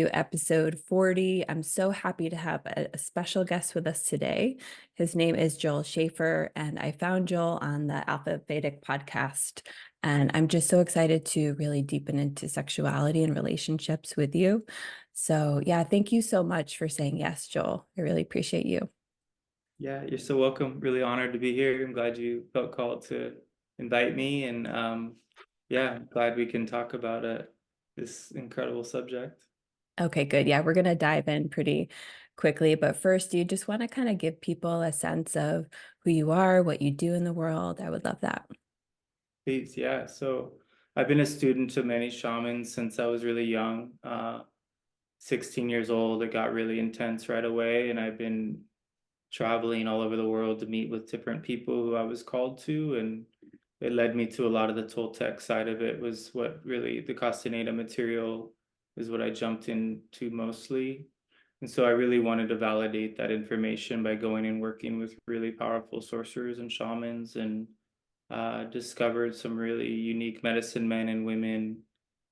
Episode 40. I'm so happy to have a special guest with us today. His name is Joel Schafer, and I found Joel on the Alfa Vedic podcast. And I'm just so excited to really deepen into sexuality and relationships with you. So, yeah, thank you so much for saying yes, Joel. I really appreciate you. Yeah, you're so welcome. Really honored to be here. I'm glad you felt called to invite me, and yeah, I'm glad we can talk about this incredible subject. Okay, good. Yeah, we're going to dive in pretty quickly. But first, do you just want to kind of give people a sense of who you are, what you do in the world? I would love that. Please, yeah. So I've been a student to many shamans since I was really young. 16 years old, it got really intense right away, and I've been traveling all over the world to meet with different people who I was called to, and it led me to a lot of the Toltec side of it. Was what really the Castaneda material is what I jumped into mostly. And so I really wanted to validate that information by going and working with really powerful sorcerers and shamans, and discovered some really unique medicine men and women,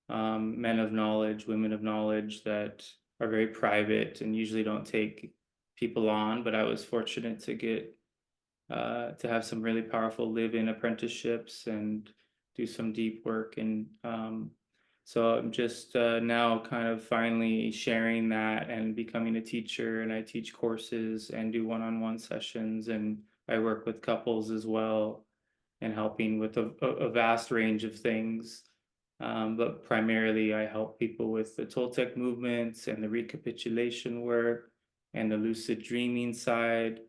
men of knowledge, women of knowledge that are very private and usually don't take people on. But I was fortunate to get to have some really powerful live-in apprenticeships and do some deep work. And so I'm just now kind of finally sharing that and becoming a teacher. And I teach courses and do one-on-one sessions, and I work with couples as well and helping with a vast range of things. But primarily, I help people with the Toltec movements and the recapitulation work and the lucid dreaming side.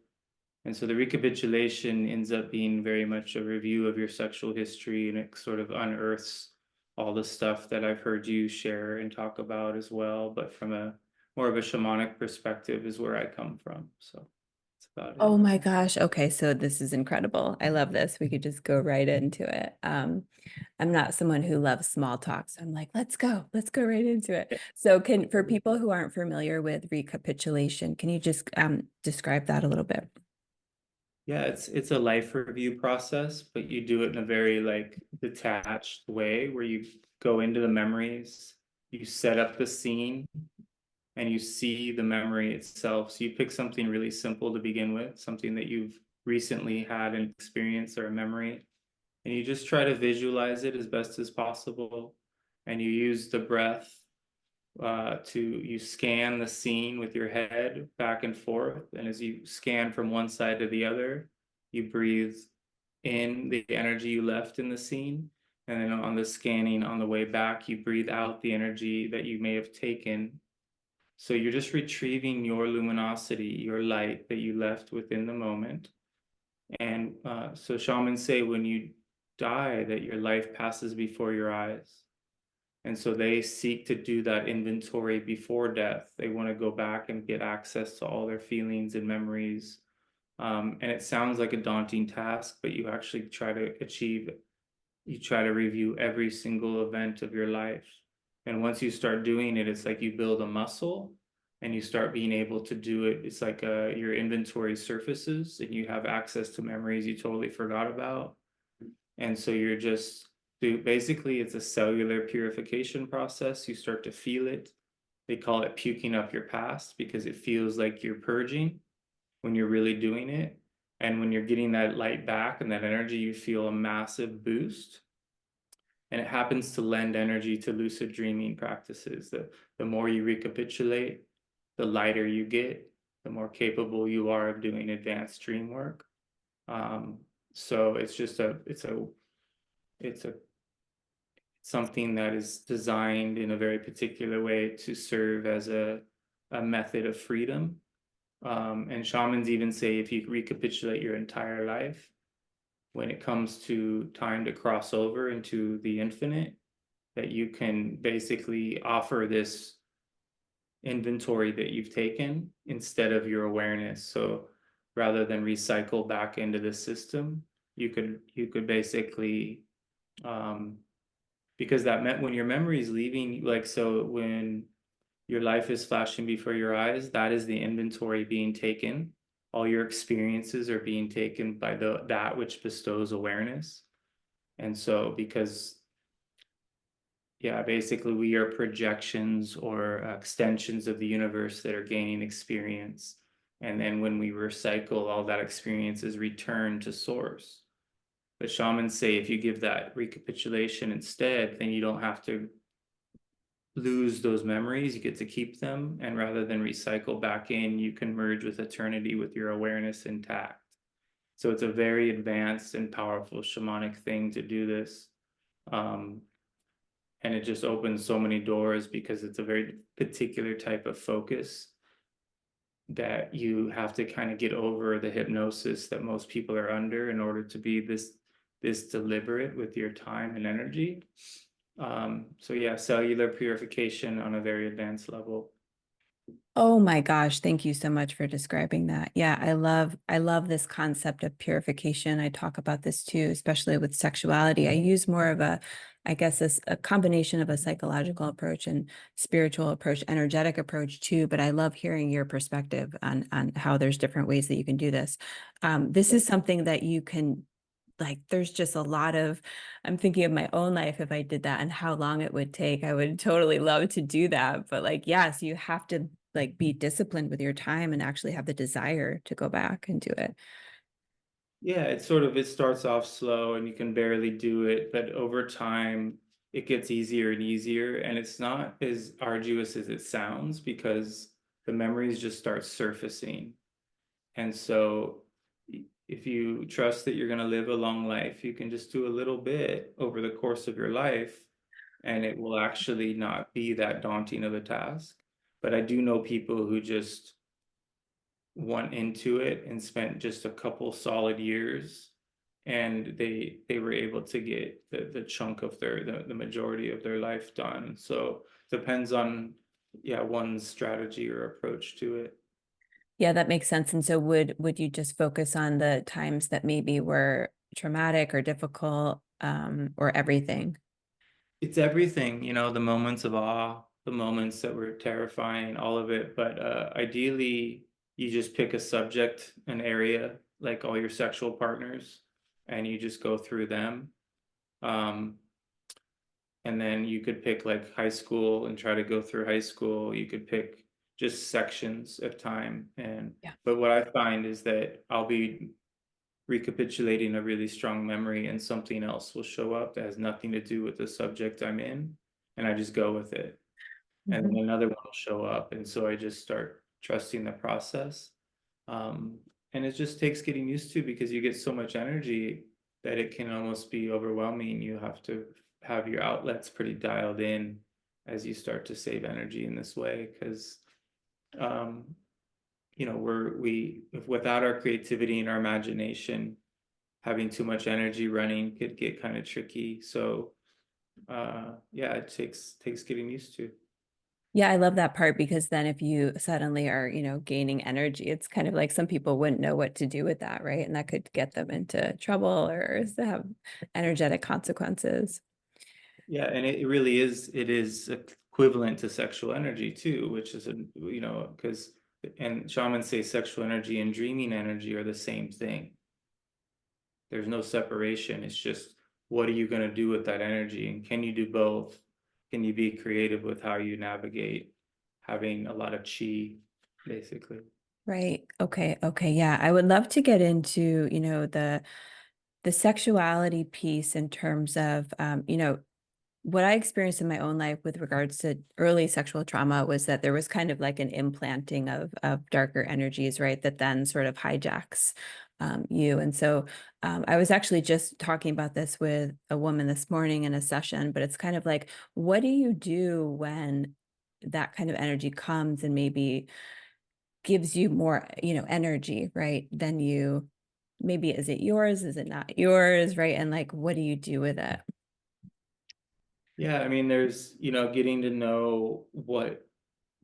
And so the recapitulation ends up being very much a review of your sexual history, and it sort of unearths all the stuff that I've heard you share and talk about as well. But from a more of a shamanic perspective is where I come from. So that's about Oh it. my gosh. Okay, so this is incredible. I love this. We could just go right into it. I'm not someone who loves small talk, so I'm like, let's go right into it. So can for people who aren't familiar with recapitulation, can you just describe that a little bit? Yeah, it's a life review process, but you do it in a very like detached way where you go into the memories, you set up the scene, and you see the memory itself. So you pick something really simple to begin with, something that you've recently had an experience or a memory, and you just try to visualize it as best as possible. And you use the breath you scan the scene with your head back and forth. And as you scan from one side to the other, you breathe in the energy you left in the scene. And then on the scanning on the way back, you breathe out the energy that you may have taken. So you're just retrieving your luminosity, your light that you left within the moment. And so shamans say when you die, that your life passes before your eyes. And so they seek to do that inventory before death. They want to go back and get access to all their feelings and memories. And it sounds like a daunting task, but you actually try to achieve it. You try to review every single event of your life. And once you start doing it, it's like you build a muscle and you start being able to do it. It's like your inventory surfaces and you have access to memories you totally forgot about. And so you're just basically it's a cellular purification process. You start to feel it. They call it puking up your past because it feels like you're purging when you're really doing it. And when you're getting that light back and that energy, you feel a massive boost. And it happens to lend energy to lucid dreaming practices. The more you recapitulate, the lighter you get, the more capable you are of doing advanced dream work. Um, so it's something that is designed in a very particular way to serve as a method of freedom. And shamans even say if you recapitulate your entire life, when it comes to time to cross over into the infinite, that you can basically offer this inventory that you've taken instead of your awareness. So rather than recycle back into the system, you could basically because that meant when your memory is leaving, like, so when your life is flashing before your eyes, that is the inventory being taken. All your experiences are being taken by that which bestows awareness. And so because Yeah, basically we are projections or extensions of the universe that are gaining experience. And then when we recycle, all that experience is returned to source. But shamans say if you give that recapitulation instead, then you don't have to lose those memories, you get to keep them. And rather than recycle back in, you can merge with eternity with your awareness intact. So it's a very advanced and powerful shamanic thing to do this. Um, and it just opens so many doors because it's a very particular type of focus that you have to kind of get over the hypnosis that most people are under in order to be this deliberate with your time and energy. So yeah, cellular purification on a very advanced level. Oh my gosh, thank you so much for describing that. Yeah, I love this concept of purification. I talk about this too, especially with sexuality. I use more of a, I guess, a combination of a psychological approach and spiritual approach, energetic approach too. But I love hearing your perspective on how there's different ways that you can do this. This is something that you can, like, there's just a lot of, I'm thinking of my own life if I did that and how long it would take. I would totally love to do that. But like, yes, you have to like be disciplined with your time and actually have the desire to go back and do it. Yeah, it's sort of, it starts off slow and you can barely do it, but over time it gets easier and easier, and it's not as arduous as it sounds because the memories just start surfacing. And so if you trust that you're going to live a long life, you can just do a little bit over the course of your life, and it will actually not be that daunting of a task. But I do know people who just went into it and spent just a couple solid years, and they were able to get the chunk of the majority of their life done. So depends on, yeah, one's strategy or approach to it. Yeah, that makes sense. And so would you just focus on the times that maybe were traumatic or difficult, or everything? It's everything, the moments of awe, the moments that were terrifying, all of it. But ideally, you just pick a subject, an area, like all your sexual partners, and you just go through them. Um, and then you could pick like high school and try to go through high school. You could pick just sections of time. And Yeah. but what I find is that I'll be recapitulating a really strong memory and something else will show up that has nothing to do with the subject I'm in, and I just go with it. And then Mhm. another one will show up, and so I just start trusting the process. Um, and it just takes getting used to because you get so much energy that it can almost be overwhelming. You have to have your outlets pretty dialed in as you start to save energy in this way because um, we if without our creativity and our imagination, having too much energy running could get kind of tricky. So yeah, it takes getting used to. Yeah, I love that part because then if you suddenly are, gaining energy, it's kind of like some people wouldn't know what to do with that, right? And that could get them into trouble or have energetic consequences. Yeah, and it really is, it is equivalent to sexual energy too, which is because and shamans say sexual energy and dreaming energy are the same thing. There's no separation. It's just what are you going to do with that energy, and can you do both? Can you be creative with how you navigate having a lot of chi, basically? Right. Okay. Okay. Yeah. I would love to get into, the sexuality piece in terms of, what I experienced in my own life with regards to early sexual trauma was that there was kind of like an implanting of darker energies, right? That then sort of hijacks you. And so I was actually just talking about this with a woman this morning in a session, but it's kind of like, what do you do when that kind of energy comes and maybe gives you more, energy, right? Then you maybe, is it yours? Is it not yours? Right. And like, what do you do with it? Yeah, I mean, there's, getting to know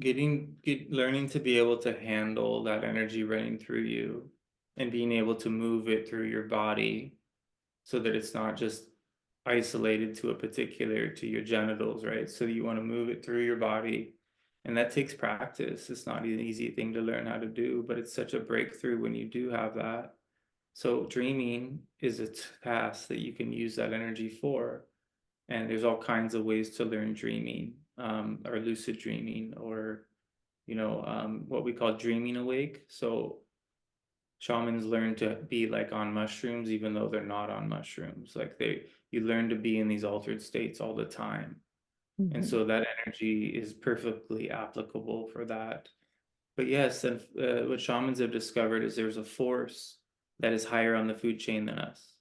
learning to be able to handle that energy running through you and being able to move it through your body so that it's not just isolated to your genitals, right? So you want to move it through your body. And that takes practice. It's not an easy thing to learn how to do, but it's such a breakthrough when you do have that. So dreaming is a task that you can use that energy for. And there's all kinds of ways to learn dreaming, or lucid dreaming, or what we call dreaming awake. So shamans learn to be like on mushrooms, even though they're not on mushrooms. Like you learn to be in these altered states all the time. And Mhm. so that energy is perfectly applicable for that. But yes, and what shamans have discovered is there's a force that is higher on the food chain than us.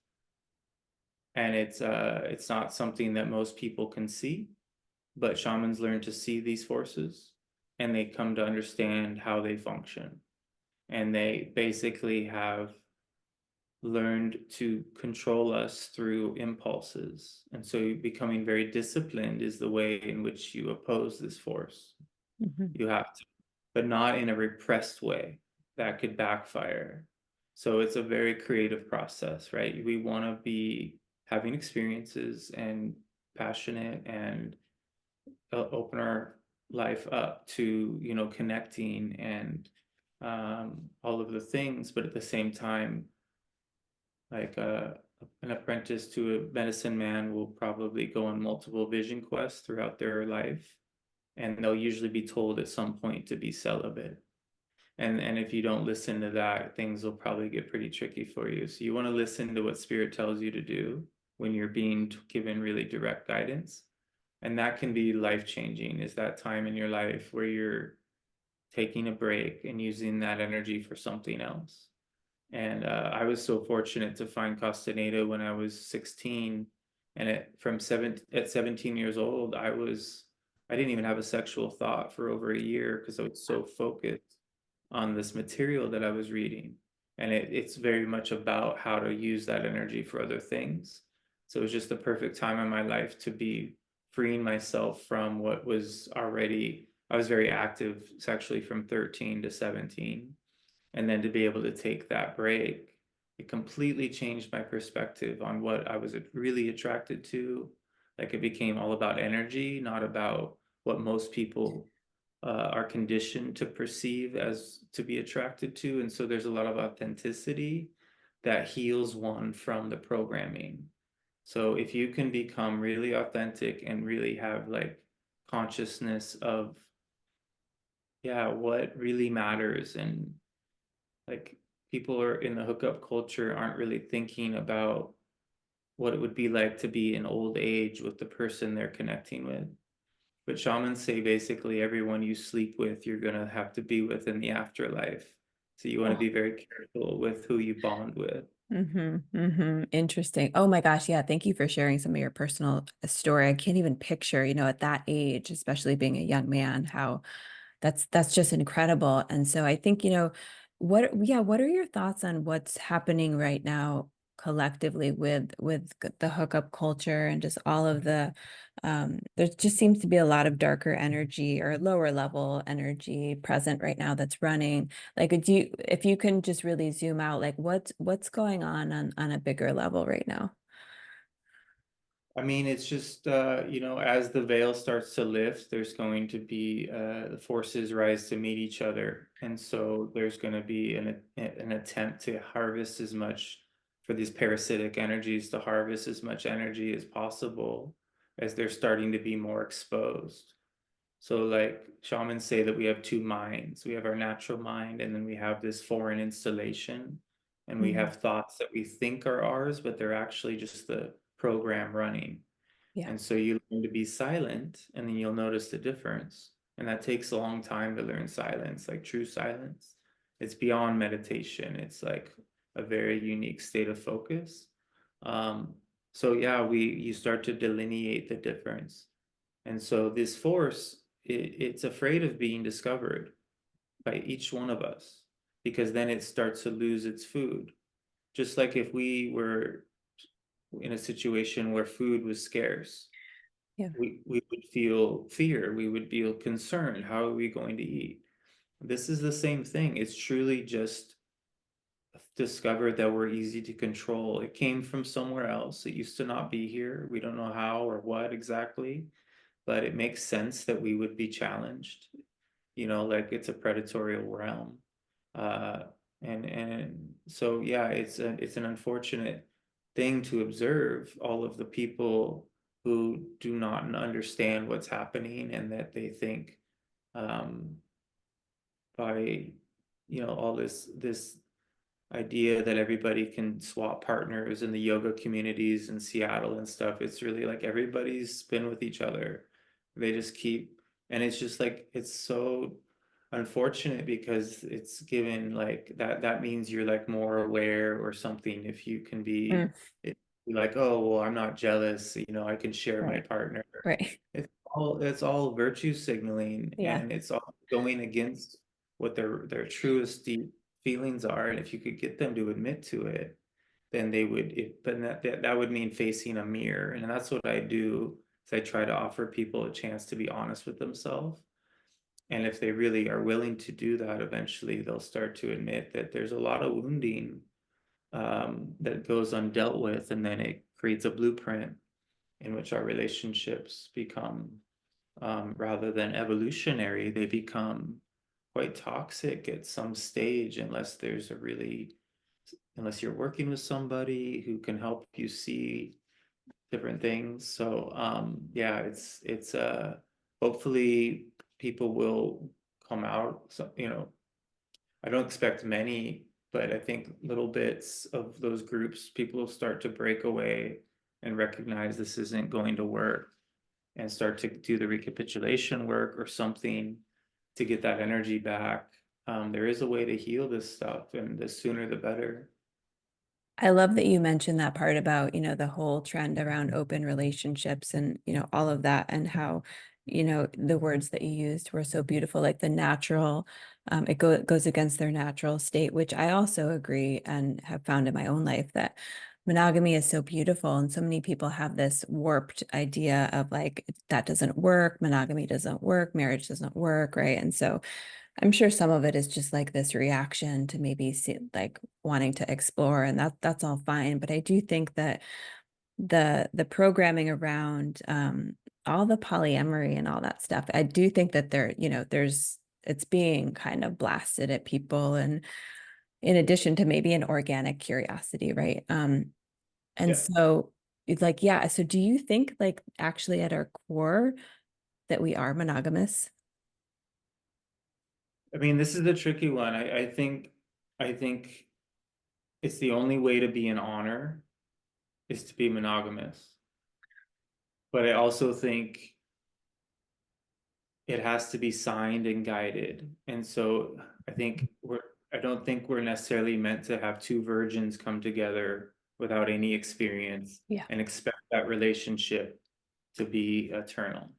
And it's not something that most people can see, but shamans learn to see these forces and they come to understand how they function. And they basically have learned to control us through impulses. And so becoming very disciplined is the way in which you oppose this force. Mhm. You have to, but not in a repressed way that could backfire. So it's a very creative process, right? We want to be having experiences and passionate and open our life up to, connecting and all of the things, but at the same time, like an apprentice to a medicine man will probably go on multiple vision quests throughout their life, and they'll usually be told at some point to be celibate. And if you don't listen to that, things will probably get pretty tricky for you. So you want to listen to what spirit tells you to do when you're being given really direct guidance. And that can be life changing, is that time in your life where you're taking a break and using that energy for something else. And I was so fortunate to find Castaneda when I was 16. And at 17 years old, I didn't even have a sexual thought for over a year because I was so focused on this material that I was reading. And it's very much about how to use that energy for other things. So it was just the perfect time in my life to be freeing myself from what was already, I was very active sexually from 13 to 17. And then to be able to take that break, it completely changed my perspective on what I was really attracted to. Like it became all about energy, not about what most people are conditioned to perceive as to be attracted to. And so there's a lot of authenticity that heals one from the programming. So if you can become really authentic and really have like consciousness of, yeah, what really matters, and like people are in the hookup culture aren't really thinking about what it would be like to be in old age with the person they're connecting with. But shamans say basically everyone you sleep with, you're going to have to be with in the afterlife. So you want to Oh. be very careful with who you bond with. Interesting. Oh my gosh. Yeah. Thank you for sharing some of your personal story. I can't even picture, at that age, especially being a young man, how that's just incredible. And so I think, what are your thoughts on what's happening right now collectively with the hookup culture and just all of there just seems to be a lot of darker energy or lower level energy present right now that's running. Like, if you can just really zoom out, like what's going on a bigger level right now? I mean, it's just, as the veil starts to lift, there's going to be the forces rise to meet each other. And so there's going to be an attempt to harvest as much for these parasitic energies, to harvest as much energy as possible as they're starting to be more exposed. So, like shamans say that we have two minds. We have our natural mind, and then we have this foreign installation. And we Mhm. have thoughts that we think are ours, but they're actually just the program running. Yeah. And so you learn to be silent, and then you'll notice the difference. And that takes a long time to learn silence, like true silence. It's beyond meditation. It's like a very unique state of focus. Um, so yeah, you start to delineate the difference. And so this force, it's afraid of being discovered by each one of us, because then it starts to lose its food. Just like if we were in a situation where food was scarce, Yeah. we would feel fear, we would feel concerned. How are we going to eat? This is the same thing. It's truly just discovered that we're easy to control. It came from somewhere else. It used to not be here. We don't know how or what exactly, but it makes sense that we would be challenged. Like it's a predatory realm. Uh, and so yeah, it's an unfortunate thing to observe all of the people who do not understand what's happening, and that they think by all this idea that everybody can swap partners in the yoga communities in Seattle and stuff. It's really like everybody's been with each other. They just keep, and it's just like, it's so unfortunate because it's given like that means you're like more aware or something if you can be Mm, like, oh, well, I'm not jealous, I can share my right. partner. Right. It's all virtue signaling, Yeah. and it's all going against what their truest deep feelings are. And if you could get them to admit to it, then they would but that would mean facing a mirror. And that's what I do, is I try to offer people a chance to be honest with themselves. And if they really are willing to do that, eventually they'll start to admit that there's a lot of wounding that goes undealt with, and then it creates a blueprint in which our relationships become, rather than evolutionary, they become quite toxic at some stage, unless you're working with somebody who can help you see different things. So yeah, it's hopefully people will come out. So, I don't expect many, but I think little bits of those groups, people will start to break away and recognize this isn't going to work, and start to do the recapitulation work or something to get that energy back. There is a way to heal this stuff, and the sooner the better. I love that you mentioned that part about, the whole trend around open relationships and, all of that and how, the words that you used were so beautiful, like the natural, goes against their natural state, which I also agree and have found in my own life that monogamy is so beautiful. And so many people have this warped idea of like, that doesn't work, monogamy doesn't work, marriage doesn't work, right? And so I'm sure some of it is just like this reaction to maybe see, like wanting to explore, and that's all fine. But I do think that the programming around all the polyamory and all that stuff, I do think that it's being kind of blasted at people, and in addition to maybe an organic curiosity, right? And Yeah. so it's like, yeah. So do you think like actually at our core that we are monogamous? I mean, this is a tricky one. I think it's the only way to be an honor is to be monogamous. But I also think it has to be signed and guided. And so I don't think we're necessarily meant to have two virgins come together without any experience Yeah. and expect that relationship to be eternal.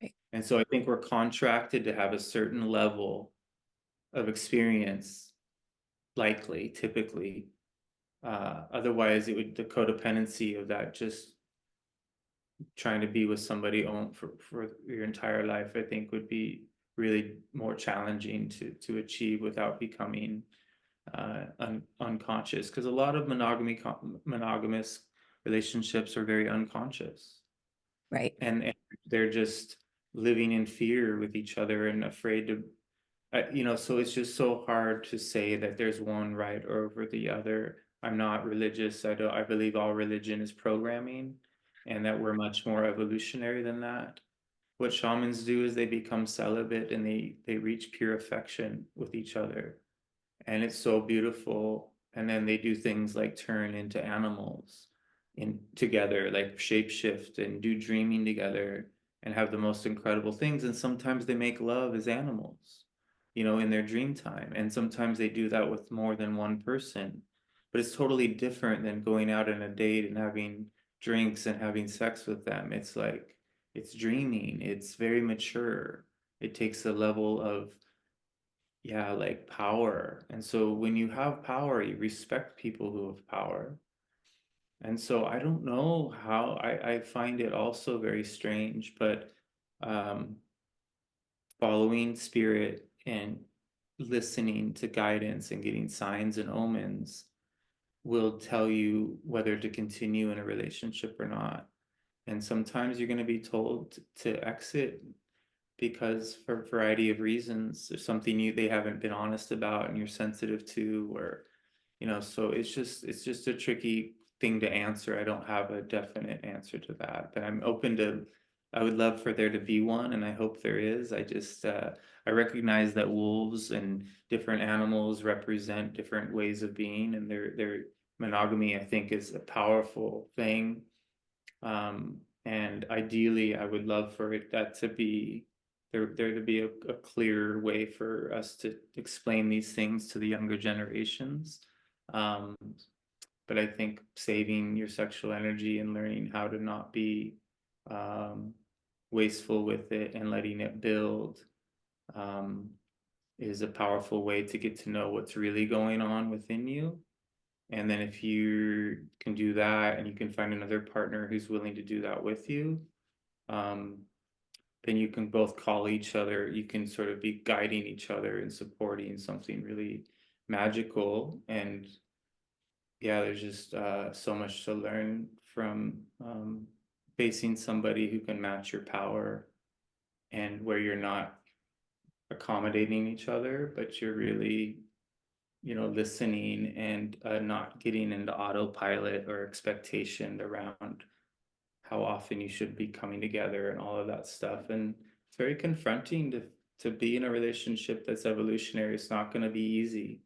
Right. And so I think we're contracted to have a certain level of experience, likely, typically. Otherwise, the codependency of that, just trying to be with somebody for your entire life, I think would be really more challenging to achieve without becoming unconscious. Because a lot of monogamous relationships are very unconscious, Right. and they're just living in fear with each other and afraid to, so it's just so hard to say that there's one right over the other. I'm not religious. I believe all religion is programming, and that we're much more evolutionary than that. What shamans do is they become celibate, and they reach pure affection with each other. And it's so beautiful. And then they do things like turn into animals in together, like shapeshift and do dreaming together and have the most incredible things. And sometimes they make love as animals, in their dream time. And sometimes they do that with more than one person. But it's totally different than going out on a date and having drinks and having sex with them. It's like, it's dreaming, it's very mature. It takes a level of, yeah, like power. And so when you have power, you respect people who have power. And so I don't know how, I find it also very strange, but um, following spirit and listening to guidance and getting signs and omens will tell you whether to continue in a relationship or not. And sometimes you're going to be told to exit because for a variety of reasons, there's something they haven't been honest about and you're sensitive to, or so it's just a tricky thing to answer. I don't have a definite answer to that, but I'm open to, I would love for there to be one, and I hope there is. I just, I recognize that wolves and different animals represent different ways of being, and their monogamy, I think, is a powerful thing. And ideally, I would love for that to be there to be a clear way for us to explain these things to the younger generations. Um, but I think saving your sexual energy and learning how to not be um, wasteful with it and letting it build um, is a powerful way to get to know what's really going on within you. And then if you can do that and you can find another partner who's willing to do that with you, um, then you can both call each other, you can sort of be guiding each other and supporting something really magical. And yeah, there's just so much to learn from facing somebody who can match your power and where you're not accommodating each other, but you're really, listening and not getting into autopilot or expectation around how often you should be coming together and all of that stuff. And it's very confronting to be in a relationship that's evolutionary. It's not going to be easy.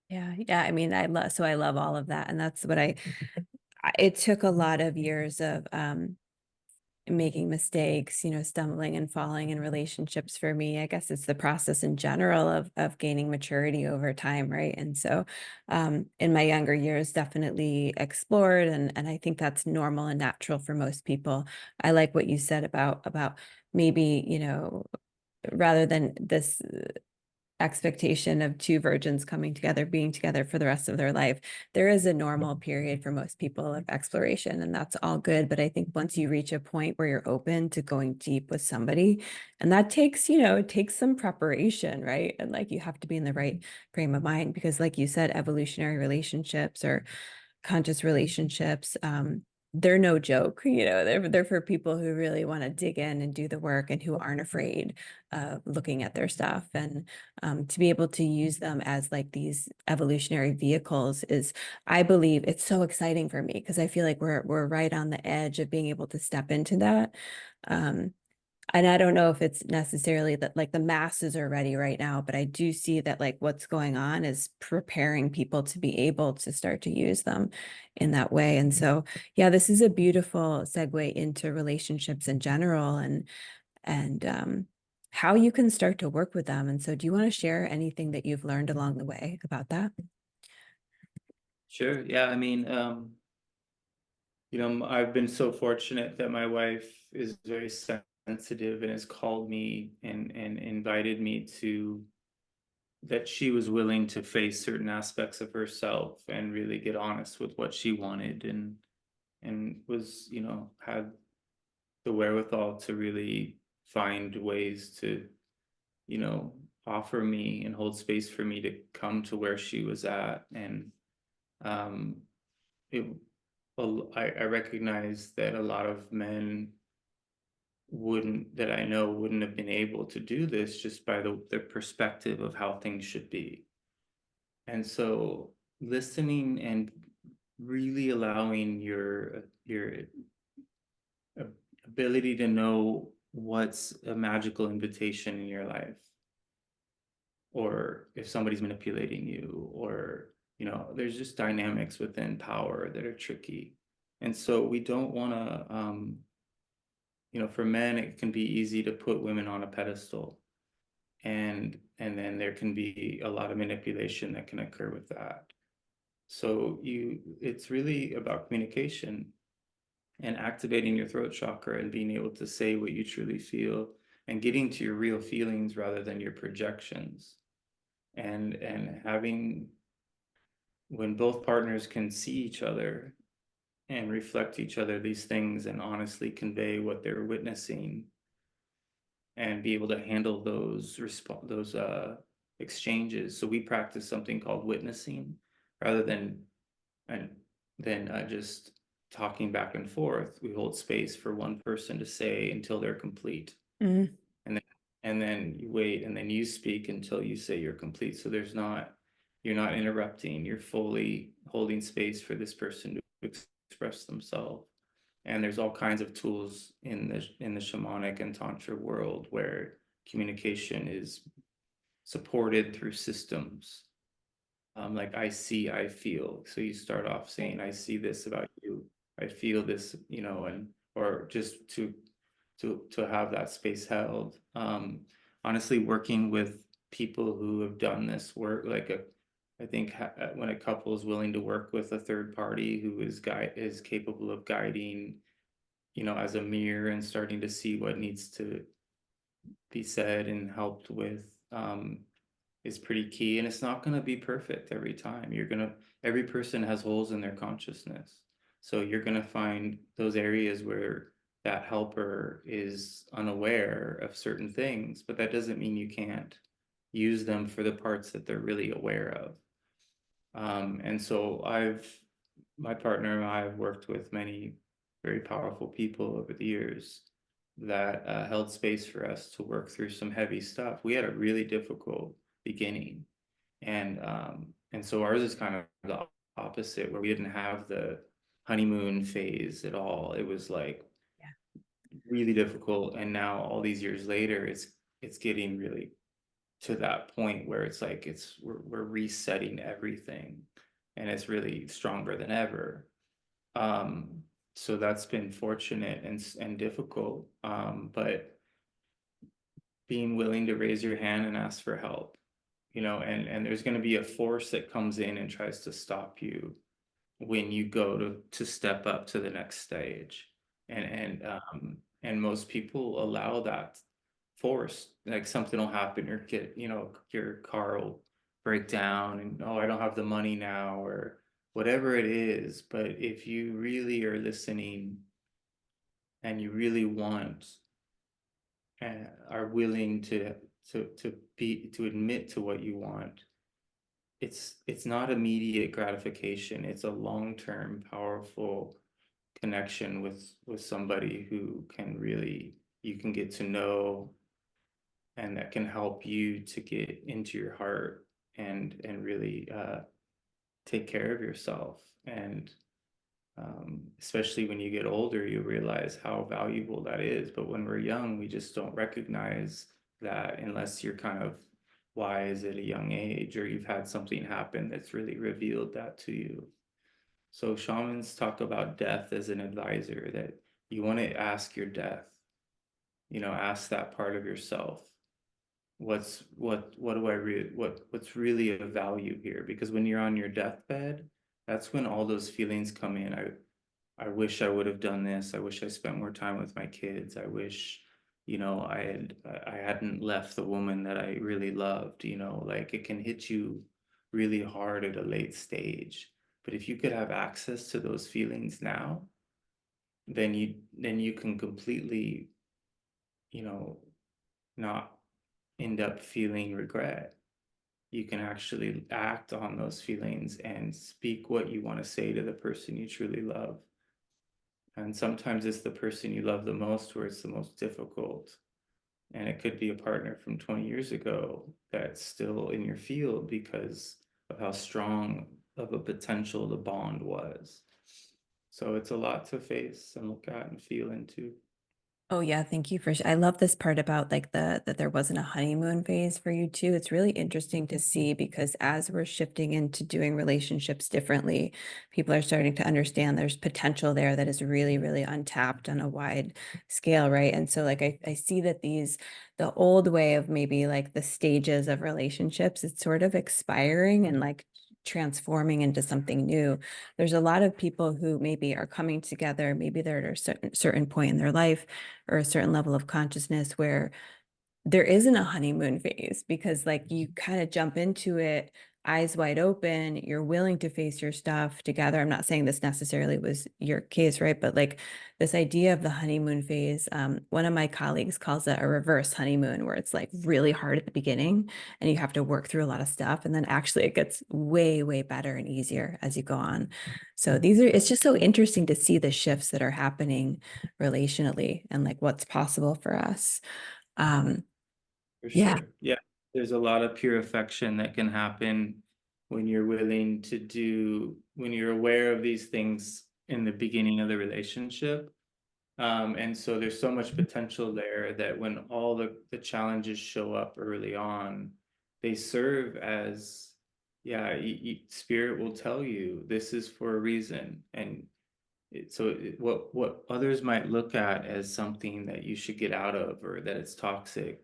Yeah, yeah. I mean, I love all of that, and that's what it took a lot of years of making mistakes, stumbling and falling in relationships for me. I guess it's the process in general of gaining maturity over time, right? And so in my younger years, definitely explored, and I think that's normal and natural for most people. I like what you said about maybe, rather than this expectation of two virgins coming together, being together for the rest of their life. There is a normal period for most people of exploration, and that's all good. But I think once you reach a point where you're open to going deep with somebody, and that takes, it takes some preparation, right? And like you have to be in the right frame of mind because, like you said, evolutionary relationships or conscious relationships, they're no joke, they're for people who really want to dig in and do the work and who aren't afraid of looking at their stuff. And to be able to use them as like these evolutionary vehicles is, I believe it's so exciting for me because I feel like we're right on the edge of being able to step into that. Um, and I don't know if it's necessarily that like the masses are ready right now, but I do see that like what's going on is preparing people to be able to start to use them in that way. And so, yeah, this is a beautiful segue into relationships in general and how you can start to work with them. And so, do you want to share anything that you've learned along the way about that? Sure. Yeah. I mean, I've been so fortunate that my wife is very sensitive and has called me and invited me to that she was willing to face certain aspects of herself and really get honest with what she wanted and was, had the wherewithal to really find ways to, you know, offer me and hold space for me to come to where she was at. And um it I recognize that a lot of men that I know wouldn't have been able to do this just by the perspective of how things should be. And so listening and really allowing your ability to know what's a magical invitation in your life, or if somebody's manipulating you, or there's just dynamics within power that are tricky. And so we don't want to for men it can be easy to put women on a pedestal, and then there can be a lot of manipulation that can occur with that. So it's really about communication and activating your throat chakra and being able to say what you truly feel and getting to your real feelings rather than your projections, and having, when both partners can see each other and reflect each other these things and honestly convey what they're witnessing and be able to handle those exchanges. So we practice something called witnessing rather than and then just talking back and forth. We hold space for one person to say until they're complete, Mhm. and then you wait, and then you speak until you say you're complete. So there's not You're not interrupting, you're fully holding space for this person to express themselves. And there's all kinds of tools in the shamanic and tantra world where communication is supported through systems. Like I see, I feel. So you start off saying, I see this about you, I feel this, and or just to have that space held. Honestly, working with people who have done this work, I think when a couple is willing to work with a third party who is capable of guiding, as a mirror and starting to see what needs to be said and helped with, is pretty key. And it's not going to be perfect every time. Every person has holes in their consciousness. So you're going to find those areas where that helper is unaware of certain things, but that doesn't mean you can't use them for the parts that they're really aware of. And so my partner and I have worked with many very powerful people over the years that held space for us to work through some heavy stuff. We had a really difficult beginning, and so ours is kind of the opposite, where we didn't have the honeymoon phase at all. It was like really difficult, and now all these years later, it's getting really to that point where it's like we're resetting everything, and it's really stronger than ever. Um, so that's been fortunate and difficult, but being willing to raise your hand and ask for help, and there's going to be a force that comes in and tries to stop you when you go to step up to the next stage, and most people allow that force. Like something will happen, your car will break down, and oh, I don't have the money now, or whatever it is. But if you really are listening and you really want and are willing to admit to what you want, it's not immediate gratification. It's a long-term powerful connection with somebody who you can get to know, and that can help you to get into your heart and really take care of yourself. And especially when you get older, you realize how valuable that is. But when we're young, we just don't recognize that unless you're kind of wise at a young age, or you've had something happen that's really revealed that to you. So shamans talk about death as an advisor, that you want to ask your death, ask that part of yourself, what's really of value here? Because when you're on your deathbed, that's when all those feelings come in. I wish I would have done this. I wish I spent more time with my kids. I wish, I hadn't left the woman that I really loved. Like it can hit you really hard at a late stage. But if you could have access to those feelings now, then you can completely, not end up feeling regret. You can actually act on those feelings and speak what you want to say to the person you truly love. And sometimes it's the person you love the most where it's the most difficult. And it could be a partner from 20 years ago that's still in your field because of how strong of a potential the bond was. So it's a lot to face and look at and feel into. Oh yeah, thank you I love this part about like that there wasn't a honeymoon phase for you too. It's really interesting to see because as we're shifting into doing relationships differently, people are starting to understand there's potential there that is really, really untapped on a wide scale, right? And so like I see that the old way of maybe like the stages of relationships, it's sort of expiring and like transforming into something new. There's a lot of people who maybe are coming together, maybe they're at a certain point in their life or a certain level of consciousness where there isn't a honeymoon phase because like you kind of jump into it eyes wide open, you're willing to face your stuff together. I'm not saying this necessarily was your case, right? But like this idea of the honeymoon phase, one of my colleagues calls it a reverse honeymoon, where it's like really hard at the beginning and you have to work through a lot of stuff. And then actually it gets way, way better and easier as you go on. So it's just so interesting to see the shifts that are happening relationally and like what's possible for us. Um, For yeah. sure. Yeah. There's a lot of pure affection that can happen when you're willing to do, when you're aware of these things in the beginning of the relationship. And so there's so much potential there that when all the challenges show up early on, they serve as, yeah, spirit will tell you this is for a reason. And what others might look at as something that you should get out of or that it's toxic,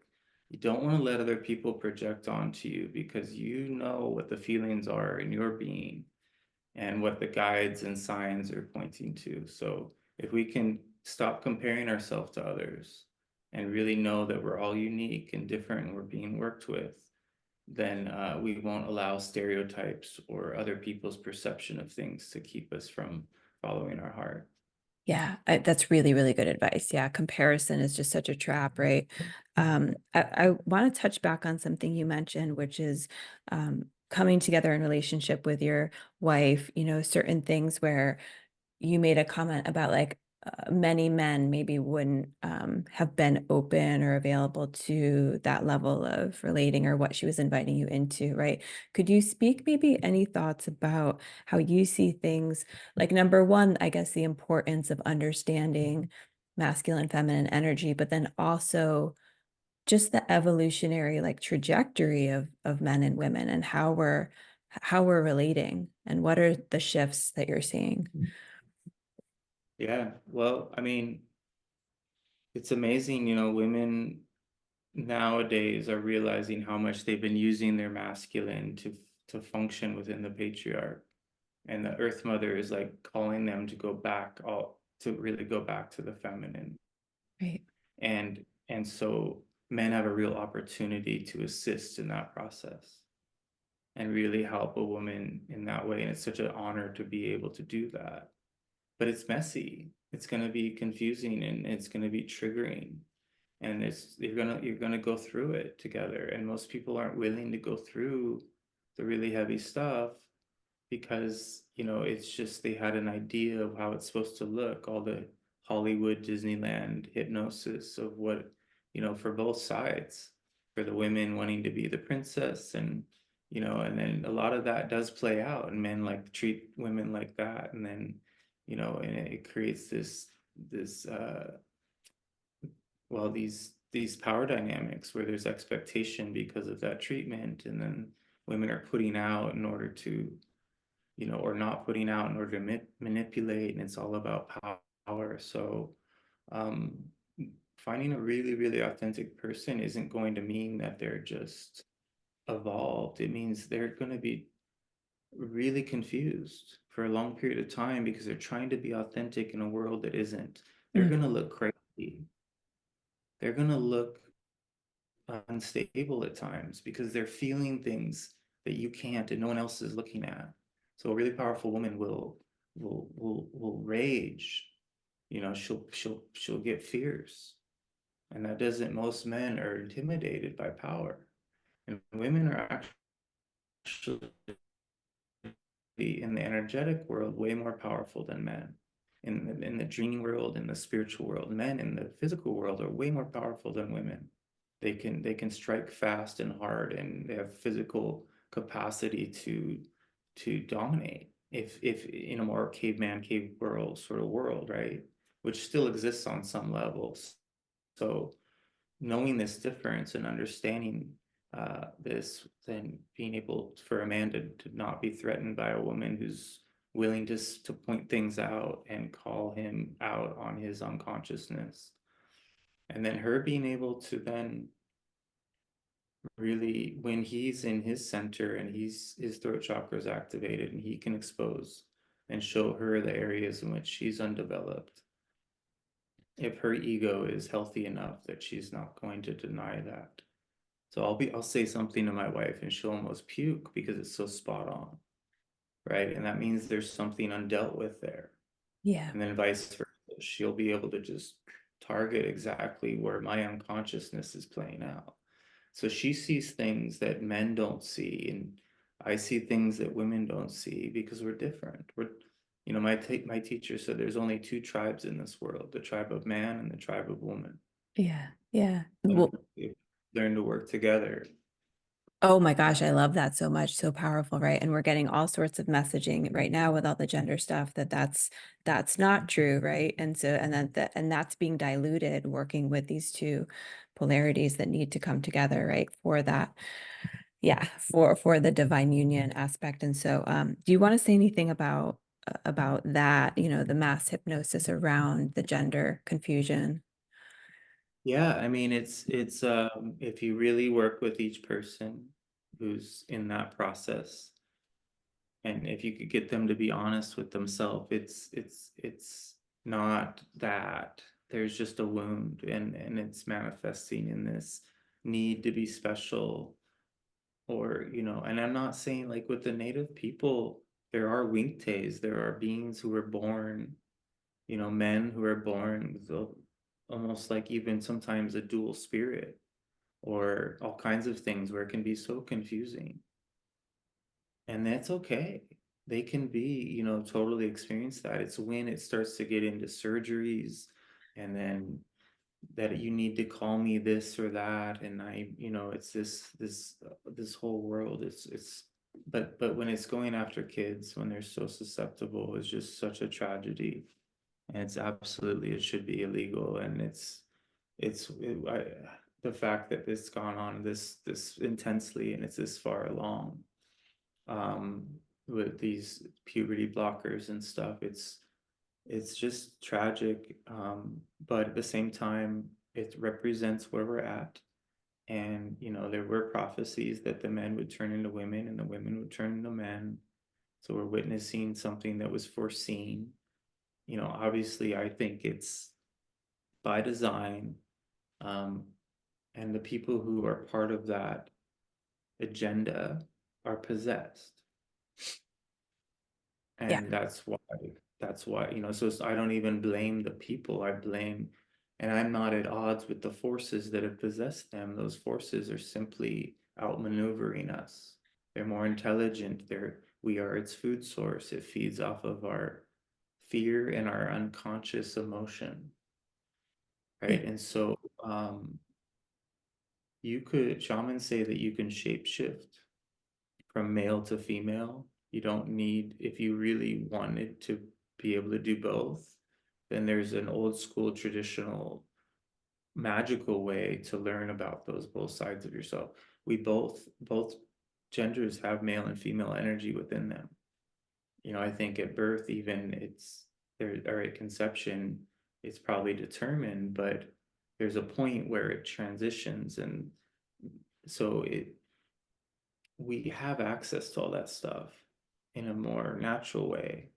you don't want to let other people project onto you, because you know what the feelings are in your being and what the guides and signs are pointing to. So if we can stop comparing ourselves to others and really know that we're all unique and different and we're being worked with, then we won't allow stereotypes or other people's perception of things to keep us from following our heart. Yeah, that's really, really good advice. Yeah, comparison is just such a trap, right? I want to touch back on something you mentioned, which is coming together in relationship with your wife, certain things where you made a comment about like many men maybe wouldn't have been open or available to that level of relating or what she was inviting you into, right? Could you speak maybe any thoughts about how you see things? Like number one, I guess the importance of understanding masculine, feminine energy, but then also just the evolutionary like trajectory of men and women and how we're relating and what are the shifts that you're seeing? Yeah, well, I mean, it's amazing, women nowadays are realizing how much they've been using their masculine to function within the patriarch. And the Earth Mother is like calling them to go back, all to really go back to the feminine. Right. And so men have a real opportunity to assist in that process and really help a woman in that way. And it's such an honor to be able to do that. But it's messy. It's going to be confusing and it's going to be triggering. And you're gonna go through it together. And most people aren't willing to go through the really heavy stuff because it's just they had an idea of how it's supposed to look, all the Hollywood Disneyland hypnosis of what, for both sides, for the women wanting to be the princess, and then a lot of that does play out and men like treat women like that, and then and it creates this well, these power dynamics where there's expectation because of that treatment, and then women are putting out in order to, or not putting out in order to manipulate, and it's all about power. So, um, finding a really, really authentic person isn't going to mean that they're just evolved. It means they're going to be really confused for a long period of time because they're trying to be authentic in a world that isn't. They're Mm. going to look crazy. They're going to look unstable at times because they're feeling things that you can't and no one else is looking at. So a really powerful woman will rage. She'll get fierce. And that doesn't, most men are intimidated by power. And women are actually in the energetic world way more powerful than men. In the dreaming world, in the spiritual world, men in the physical world are way more powerful than women. They can strike fast and hard, and they have physical capacity to dominate. If in a more caveman, cave world sort of world, right? Which still exists on some levels. So knowing this difference and understanding this, then being able for a man to not be threatened by a woman who's willing to point things out and call him out on his unconsciousness. And then her being able to then really, when he's in his center and his throat chakra is activated and he can expose and show her the areas in which she's undeveloped, if her ego is healthy enough that she's not going to deny that. So I'll say something to my wife and she'll almost puke because it's so spot on, right? And that means there's something undealt with there. Yeah. And then vice versa. She'll be able to just target exactly where my unconsciousness is playing out. So she sees things that men don't see, and I see things that women don't see because we're different. My teacher said there's only two tribes in this world: the tribe of man and the tribe of woman. Yeah. Yeah. And Well, we learn to work together. Oh my gosh, I love that so much. So powerful, right? And we're getting all sorts of messaging right now with all the gender stuff that's not true, right? And so and that's being diluted working with these two polarities that need to come together, right? For that, yeah, for the divine union aspect. And so do you want to say anything about that, the mass hypnosis around the gender confusion? Yeah, I mean it's if you really work with each person who's in that process, and if you could get them to be honest with themselves, it's not that there's just a wound, and it's manifesting in this need to be special, or and I'm not saying like with the native people, there are winktes, there are beings who are born, men who are born with almost like even sometimes a dual spirit, or all kinds of things where it can be so confusing. And that's okay. They can be, totally experience that. It's when it starts to get into surgeries, and then that you need to call me this or that, and it's this whole world. But when it's going after kids when they're so susceptible, it's just such a tragedy. And it's absolutely, it should be illegal. And the fact that this gone on this intensely, and it's this far along, um, with these puberty blockers and stuff, it's just tragic. But at the same time, it represents where we're at. And there were prophecies that the men would turn into women and the women would turn into men. So we're witnessing something that was foreseen. Obviously, I think it's by design. Um, and the people who are part of that agenda are possessed. Yeah. And that's why, so I don't even blame the people. And I'm not at odds with the forces that have possessed them. Those forces are simply outmaneuvering us. They're more intelligent. We are its food source. It feeds off of our fear and our unconscious emotion, Yeah. right? And so shamans say that you can shapeshift from male to female. You don't need, if you really wanted to be able to do both, then there's an old school traditional magical way to learn about those both sides of yourself. Both genders have male and female energy within them. I think at birth, even it's there, or at conception, it's probably determined, but there's a point where it transitions. And so we have access to all that stuff in a more natural way.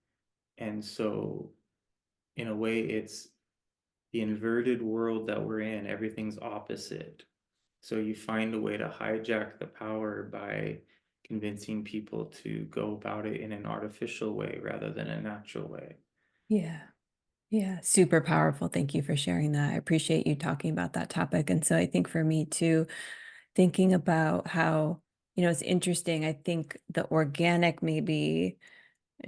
And so, in a way, it's the inverted world that we're in, everything's opposite. So, you find a way to hijack the power by convincing people to go about it in an artificial way rather than a natural way. Yeah. Yeah, super powerful. Thank you for sharing that. I appreciate you talking about that topic. And so I think for me too, thinking about how, it's interesting. I think the organic maybe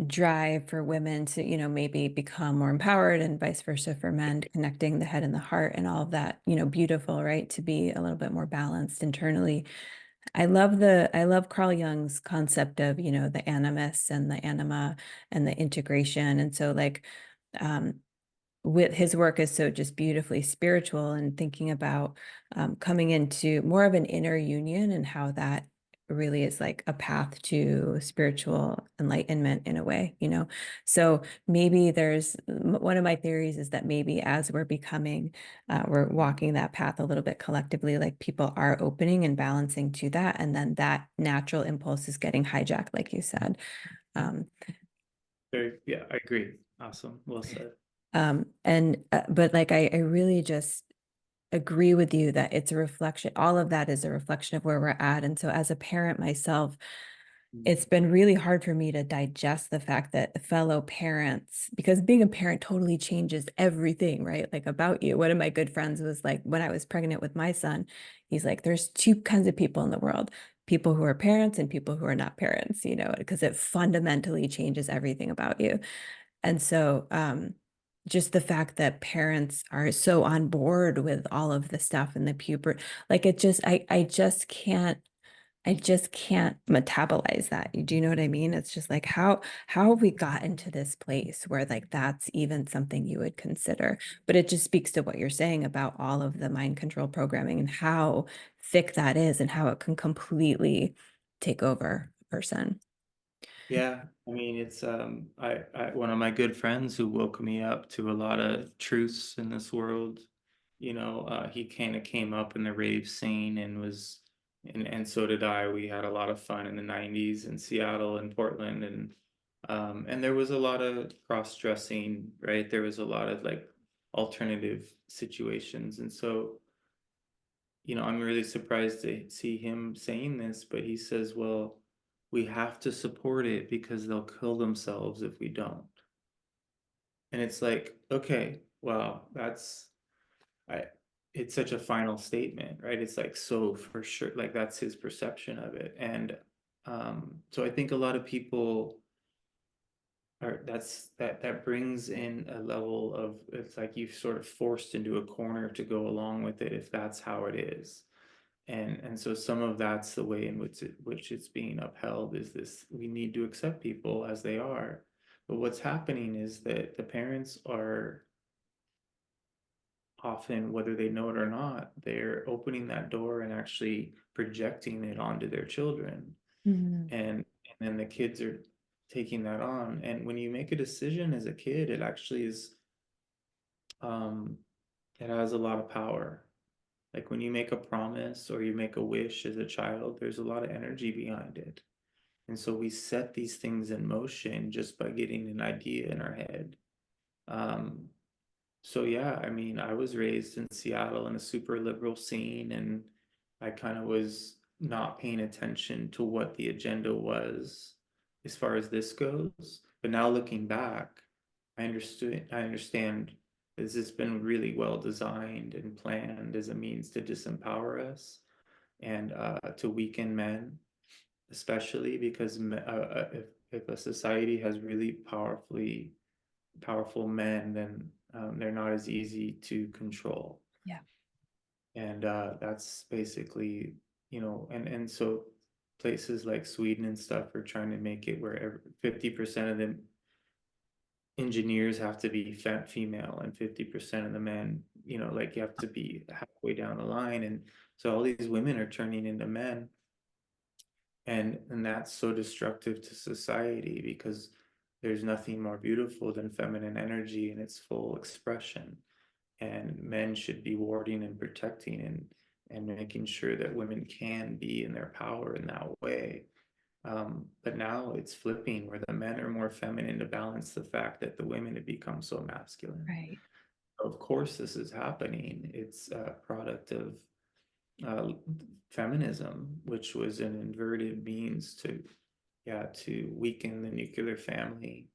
drive for women to, maybe become more empowered and vice versa for men, connecting the head and the heart and all of that, beautiful, right? To be a little bit more balanced internally. I love Carl Jung's concept of, the animus and the anima and the integration. And so like, um, with his work is so just beautifully spiritual, and thinking about coming into more of an inner union and how that really is like a path to spiritual enlightenment in a way, so maybe one of my theories is that maybe as we're walking that path a little bit collectively, like people are opening and balancing to that, and then that natural impulse is getting hijacked, like you said. um, Yeah, I agree. Awesome. Well said. and but like I really just agree with you that it's a reflection, all of that is a reflection of where we're at. And so as a parent myself, it's been really hard for me to digest the fact that fellow parents, because being a parent totally changes everything, right? Like about you. One of my good friends was like, when I was pregnant with my son, he's like, there's two kinds of people in the world, people who are parents and people who are not parents, because it fundamentally changes everything about you. And so just the fact that parents are so on board with all of the stuff and the puberty, like I just can't I just can't metabolize that. Do you know what I mean? It's just like how have we gotten to this place where like that's even something you would consider? But it just speaks to what you're saying about all of the mind control programming and how thick that is and how it can completely take over a person. Yeah, I mean it's I one of my good friends who woke me up to a lot of truths in this world. He kind of came up in the rave scene and was and so did I. We had a lot of fun in the 90s in Seattle and Portland and there was a lot of cross-dressing, right? There was a lot of like alternative situations. And so, I'm really surprised to see him saying this, but he says, well, we have to support it because they'll kill themselves if we don't. And it's like, okay, well, I, it's such a final statement, right? It's like, so for sure, like that's his perception of it. And so I think a lot of people are, that brings in a level of, it's like you've sort of forced into a corner to go along with it if that's how it is. And so some of that's the way in which it's being upheld is this: we need to accept people as they are. But what's happening is that the parents are often, whether they know it or not, they're opening that door and actually projecting it onto their children. Mhm. And then the kids are taking that on. And when you make a decision as a kid, it actually is um it has a lot of power. Like when you make a promise or you make a wish as a child, there's a lot of energy behind it. And so we set these things in motion just by getting an idea in our head. Um, so yeah, I mean, I was raised in Seattle in a super liberal scene, and I kind of was not paying attention to what the agenda was as far as this goes. But now looking back, I understand this has been really well designed and planned as a means to disempower us and to weaken men, especially because if a society has really powerful men, then they're not as easy to control. Yeah. And that's basically, and so places like Sweden and stuff are trying to make it where 50% of the engineers have to be female and 50% of the men, like you have to be halfway down the line. And so all these women are turning into men. And that's so destructive to society because there's nothing more beautiful than feminine energy in its full expression. And men should be warding and protecting and making sure that women can be in their power in that way. But now it's flipping where the men are more feminine to balance the fact that the women have become so masculine. Right. Of course, this is happening. It's a product of uh, feminism, which was an inverted means to, yeah, to weaken the nuclear family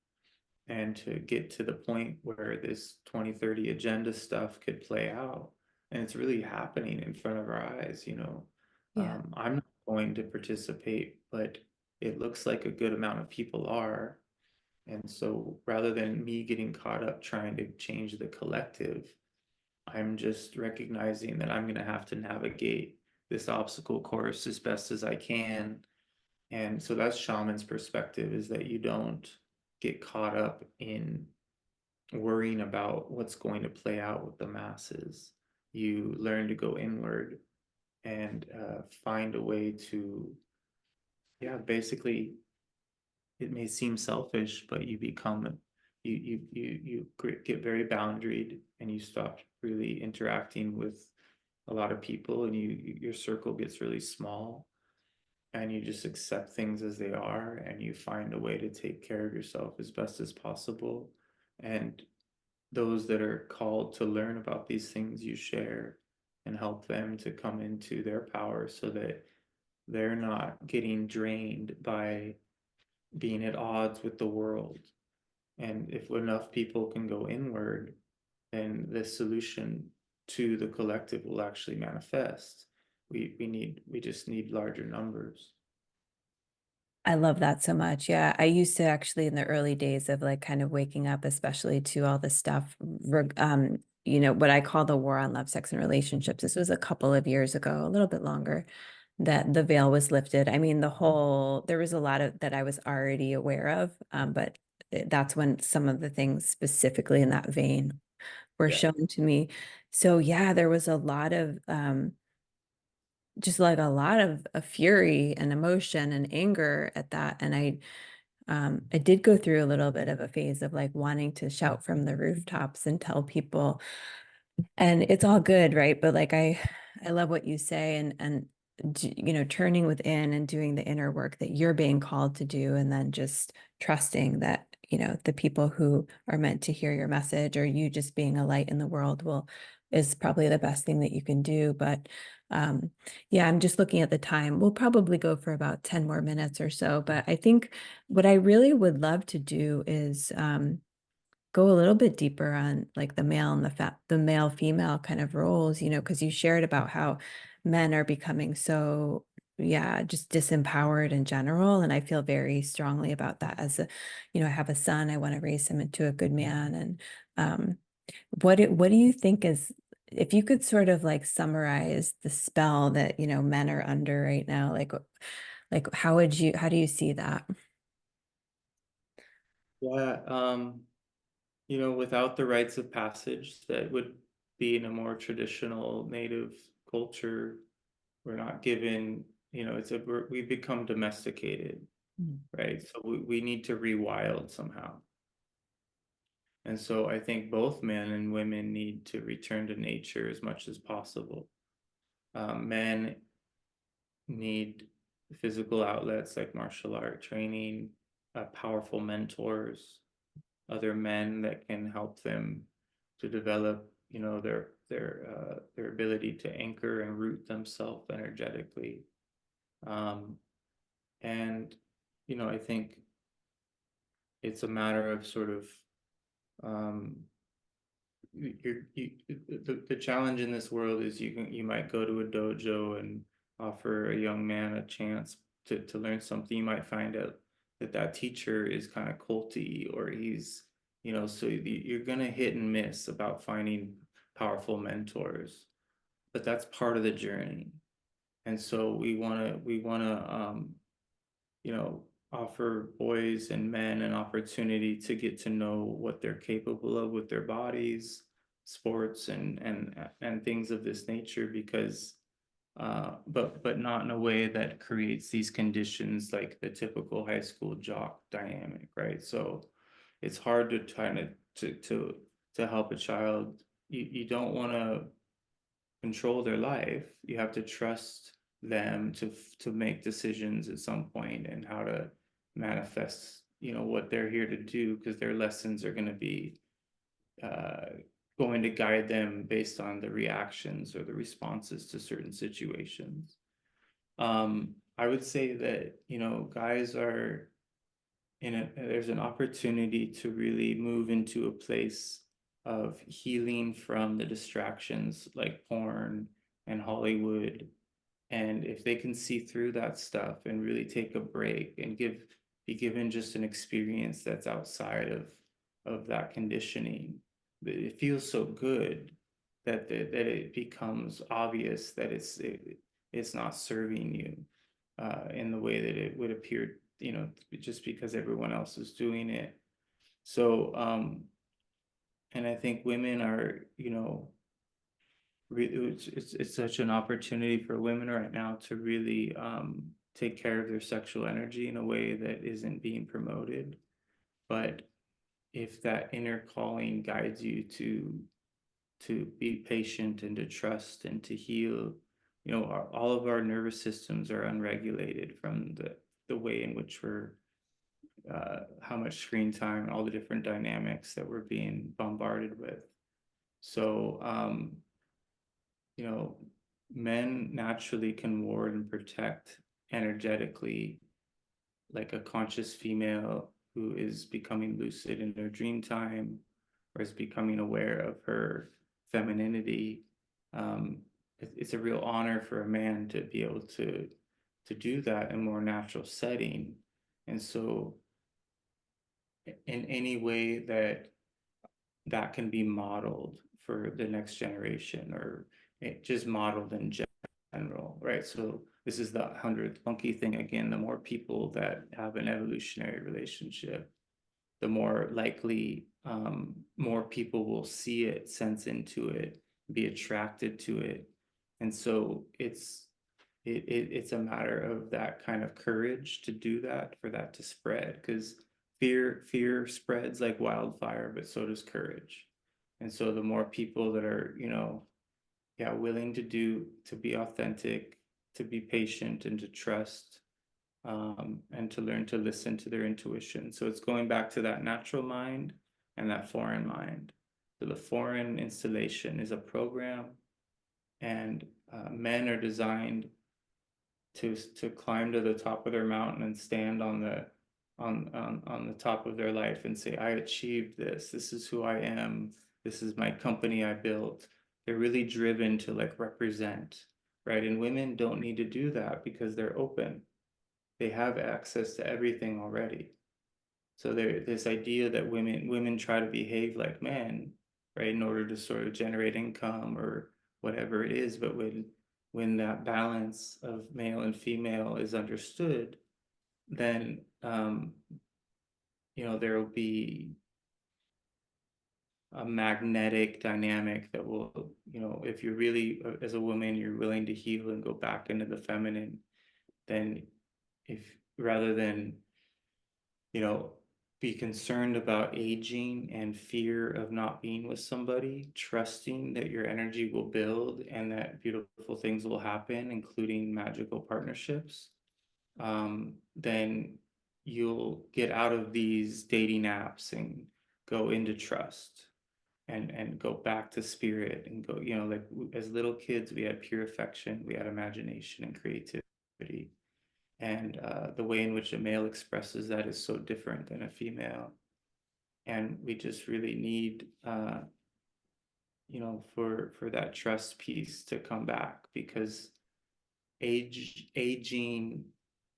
and to get to the point where this 2030 agenda stuff could play out. And it's really happening in front of our eyes. Yeah. I'm not going to participate, but it looks like a good amount of people are. And so rather than me getting caught up trying to change the collective, I'm just recognizing that I'm going to have to navigate this obstacle course as best as I can. And so that's shaman's perspective, is that you don't get caught up in worrying about what's going to play out with the masses. You learn to go inward and find a way to, yeah, basically, it may seem selfish, but you get very boundaried and you stop really interacting with a lot of people, and your circle gets really small, and you just accept things as they are, and you find a way to take care of yourself as best as possible. And those that are called to learn about these things, you share and help them to come into their power so that they're not getting drained by being at odds with the world. And if enough people can go inward, then the solution to the collective will actually manifest. We just need larger numbers. I love that so much. Yeah. I used to actually in the early days of like kind of waking up, especially to all this stuff, what I call the war on love, sex, and relationships. This was a couple of years ago, a little bit longer. that the veil was lifted. I mean, there was a lot of that I was already aware of, but that's when some of the things specifically in that vein were Yeah. shown to me. So yeah, there was a lot of just like a lot of fury and emotion and anger at that. And I did go through a little bit of a phase of like wanting to shout from the rooftops and tell people, and it's all good, right? But like I love what you say, and you know, turning within and doing the inner work that you're being called to do, and then just trusting that, you know, the people who are meant to hear your message, or you just being a light in the world, will is probably the best thing that you can do. But yeah, I'm just looking at the time. We'll probably go for about 10 more minutes or so. But I think what I really would love to do is go a little bit deeper on like the male and the male female kind of roles, you know, because you shared about how men are becoming so, yeah, just disempowered in general. And I feel very strongly about that as a, you know, I have a son, I want to raise him into a good man. And what do you think is, if you could sort of like summarize the spell that, you know, men are under right now, like how do you see that? Yeah. You know, without the rites of passage that would be in a more traditional native culture, we're not given, you know, we become domesticated, Mm. right? So we need to rewild somehow. And so I think both men and women need to return to nature as much as possible. Men need physical outlets like martial art training, powerful mentors, other men that can help them to develop, you know, their ability to anchor and root themselves energetically. Um, and you know, I think it's a matter of sort of um, the challenge in this world is you might go to a dojo and offer a young man a chance to learn something. You might find out that that teacher is kind of culty, or he's, you know, so you're gonna hit and miss about finding powerful mentors, but that's part of the journey. And so we wanna you know, offer boys and men an opportunity to get to know what they're capable of with their bodies, sports and things of this nature, because but not in a way that creates these conditions like the typical high school jock dynamic, right? So it's hard to kind of to help a child. You don't want to control their life. You have to trust them to make decisions at some point, and how to manifest, you know, what they're here to do, because their lessons are going to be uh, going to guide them based on the reactions or the responses to certain situations. I would say that, you know, guys are there's an opportunity to really move into a place of healing from the distractions like porn and Hollywood. And if they can see through that stuff and really take a break and be given just an experience that's outside of that conditioning, it feels so good that it becomes obvious that it's not serving you in the way that it would appear, you know, just because everyone else is doing it. So, and I think women are, you know, it's such an opportunity for women right now to really take care of their sexual energy in a way that isn't being promoted. But if that inner calling guides you to be patient and to trust and to heal, you know, all of our nervous systems are unregulated from the way in which we're how much screen time, all the different dynamics that we're being bombarded with. So you know, men naturally can ward and protect energetically, like a conscious female who is becoming lucid in their dream time, or is becoming aware of her femininity. Um, it's a real honor for a man to be able to do that in a more natural setting. And so, in any way that that can be modeled for the next generation, or it just modeled in general, general, right? So this is the 100th monkey thing again. The more people that have an evolutionary relationship, the more likely more people will see it, sense into it, be attracted to it. And so it's a matter of that kind of courage to do that, for that to spread, because fear spreads like wildfire, but so does courage. And so the more people that are, yeah, willing to be authentic, to be patient, and to trust, and to learn to listen to their intuition. So it's going back to that natural mind and that foreign mind. So the foreign installation is a program, and men are designed to climb to the top of their mountain and stand on the top of their life and say, I achieved this. This is who I am. This is my company I built. They're really driven to like represent, right? And women don't need to do that because they're open. They have access to everything already. So there's this idea that women try to behave like men, right, in order to sort of generate income or whatever it is. But when that balance of male and female is understood, then there will be a magnetic dynamic that will, if you're really, as a woman, you're willing to heal and go back into the feminine, then if rather than, be concerned about aging and fear of not being with somebody, trusting that your energy will build and that beautiful things will happen, including magical partnerships, then you'll get out of these dating apps and go into trust, and go back to spirit, and go, like as little kids, we had pure affection, we had imagination and creativity. And the way in which a male expresses that is so different than a female. And we just really need, for that trust piece to come back, because aging,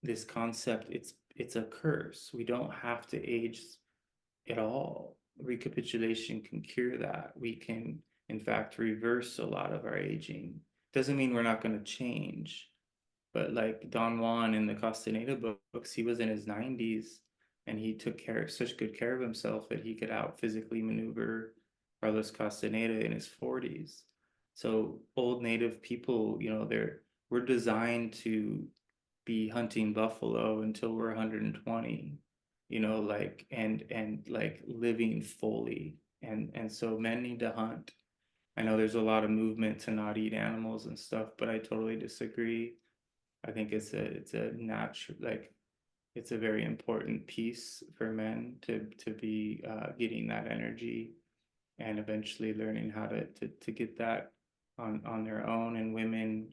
this concept, it's a curse. We don't have to age at all. Recapitulation can cure that. We can, in fact, reverse a lot of our aging. Doesn't mean we're not going to change. But like Don Juan in the Castaneda books, he was in his 90s and he took such good care of himself that he could out physically maneuver Carlos Castaneda in his 40s. So old native people, we're designed to be hunting buffalo until we're 120, like, and like living fully. And so men need to hunt. I know there's a lot of movement to not eat animals and stuff, but I totally disagree. I think it's a natural, like, it's a very important piece for men to be getting that energy, and eventually learning how to get that on their own. And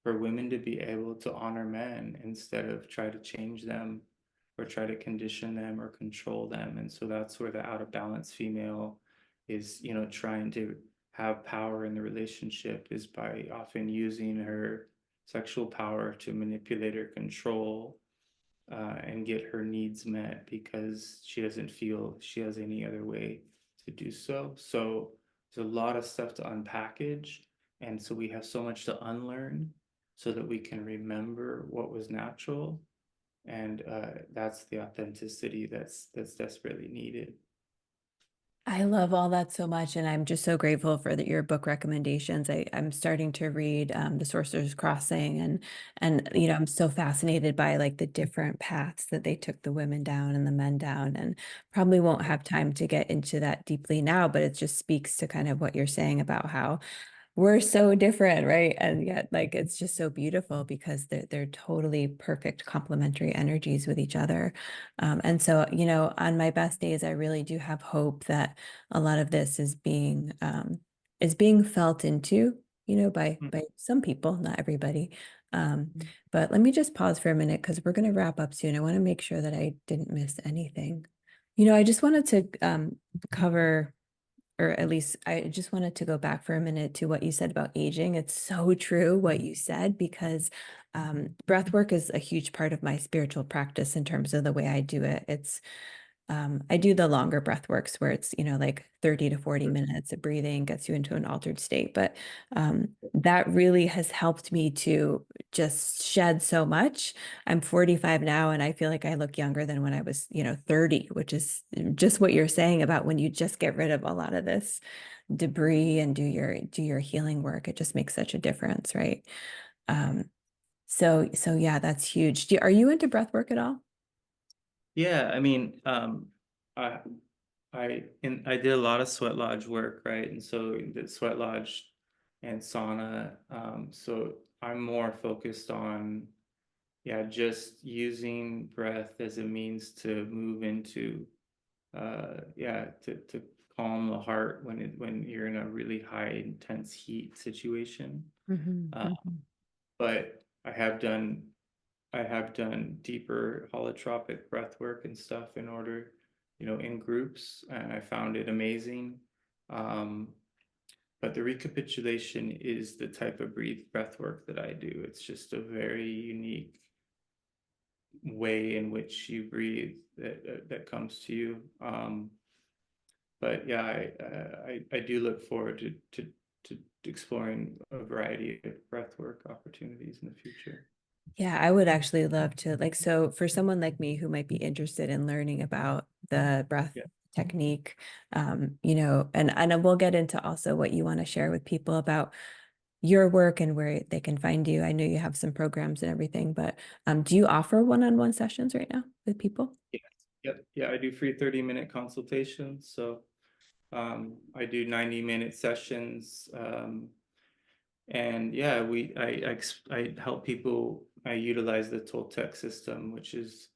for women to be able to honor men instead of try to change them or try to condition them or control them. And so that's where the out of balance female is, trying to have power in the relationship, is by often using her sexual power to manipulate or control, and get her needs met, because she doesn't feel she has any other way to do so. So there's a lot of stuff to unpackage. And so we have so much to unlearn so that we can remember what was natural. And that's the authenticity that's desperately needed. I love all that so much, and I'm just so grateful for your book recommendations. I'm starting to read The Sorcerer's Crossing, and I'm so fascinated by like the different paths that they took the women down and the men down, and probably won't have time to get into that deeply now, but it just speaks to kind of what you're saying about how we're so different, right? And yet, like, it's just so beautiful because they're totally perfect complementary energies with each other. And so, on my best days, I really do have hope that a lot of this is being felt into, by some people, not everybody. But let me just pause for a minute because we're going to wrap up soon. I want to make sure that I didn't miss anything. I just wanted to cover, or at least I just wanted to go back for a minute to what you said about aging. It's so true what you said, because breath work is a huge part of my spiritual practice in terms of the way I do it. I do the longer breath works where it's, like 30 to 40 Sure. minutes of breathing gets you into an altered state. But that really has helped me to just shed so much. I'm 45 now and I feel like I look younger than when I was, 30, which is just what you're saying about when you just get rid of a lot of this debris and do your healing work. It just makes such a difference, right? Um, so yeah, that's huge. Are you into breath work at all? Yeah, I mean, I I did a lot of sweat lodge work, right? And so the sweat lodge and sauna. So I'm more focused on, yeah, just using breath as a means to move into, yeah, to calm the heart when you're in a really high intense heat situation. Mhm, Uh, mhm. but I have done deeper holotropic breath work and stuff in order, in groups, and I found it amazing. Um, but the recapitulation is the type of breath work that I do. It's just a very unique way in which you breathe that comes to you. But yeah, I do look forward to exploring a variety of breath work opportunities in the future. Yeah, I would actually love to so for someone like me who might be interested in learning about the breath Yeah. technique, and we'll get into also what you want to share with people about your work and where they can find you. I know you have some programs and everything, but do you offer one-on-one sessions right now with people? Yes. Yep. Yeah, I do free 30-minute consultations. So I do 90-minute sessions. And yeah, I help people. I utilize the Toltec system, which is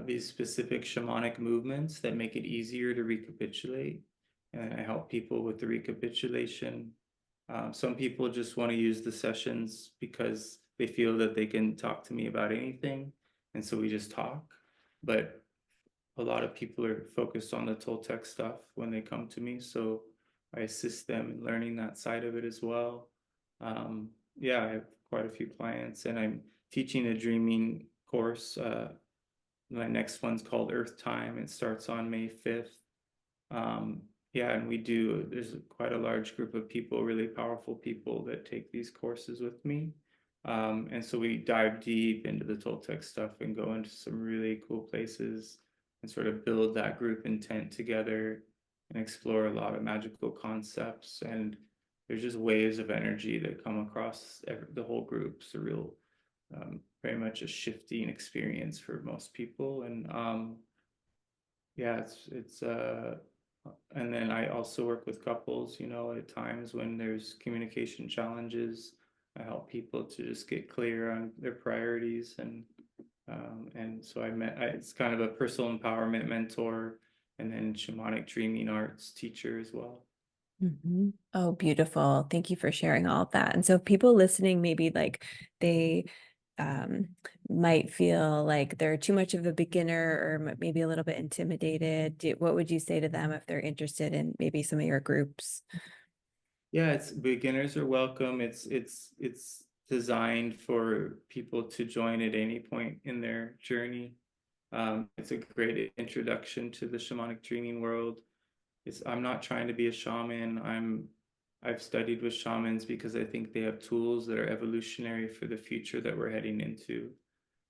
these specific shamanic movements that make it easier to recapitulate. And I help people with the recapitulation. Some people just want to use the sessions because they feel that they can talk to me about anything. And so we just talk. But a lot of people are focused on the Toltec stuff when they come to me, so I assist them in learning that side of it as well. Yeah, I have quite a few clients, and I'm teaching a dreaming course. My next one's called Earth Time. It starts on May 5th. Yeah, and there's quite a large group of people, really powerful people that take these courses with me. And so we dive deep into the Toltec stuff and go into some really cool places and sort of build that group intent together and explore a lot of magical concepts. And there's just waves of energy that come across the whole group. It's a real, very much a shifting experience for most people. And yeah, and then I also work with couples, at times when there's communication challenges. I help people to just get clear on their priorities, and so it's kind of a personal empowerment mentor and then shamanic dreaming arts teacher as well. Mhm. Oh, beautiful. Thank you for sharing all of that. And so if people listening, maybe like they might feel like they're too much of a beginner or maybe a little bit intimidated. What would you say to them if they're interested in maybe some of your groups? Yeah, it's beginners are welcome. It's designed for people to join at any point in their journey. It's a great introduction to the shamanic dreaming world. I'm not trying to be a shaman. I've studied with shamans because I think they have tools that are evolutionary for the future that we're heading into.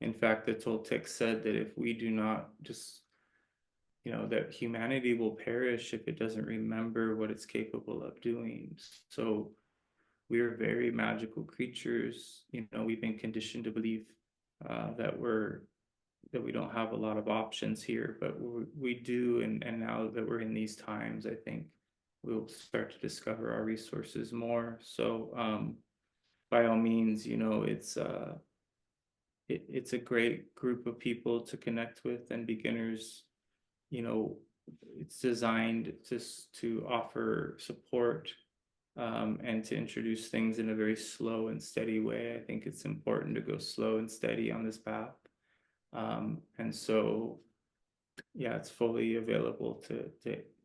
In fact, the Toltec said that if we do not just, that humanity will perish if it doesn't remember what it's capable of doing. So we're very magical creatures. We've been conditioned to believe that we don't have a lot of options here, but we do. And now that we're in these times, I think we'll start to discover our resources more. So by all means, it's a great group of people to connect with, and beginners, you know, it's designed to offer support, and to introduce things in a very slow and steady way. I think it's important to go slow and steady on this path. And so, yeah, it's fully available to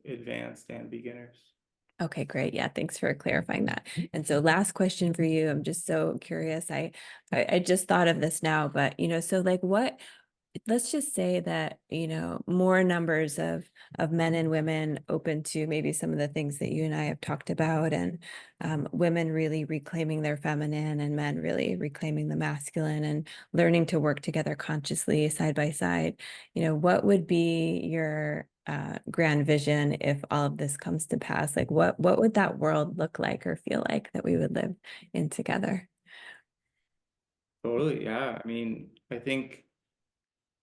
advanced and beginners. Okay, great. Yeah, thanks for clarifying that. And so last question for you. I'm just so curious. I just thought of this now, but so like let's just say that, more numbers of men and women open to maybe some of the things that you and I have talked about, and women really reclaiming their feminine and men really reclaiming the masculine and learning to work together consciously side by side. What would be your grand vision if all of this comes to pass? Like what would that world look like or feel like that we would live in together? Totally, yeah. I mean, I think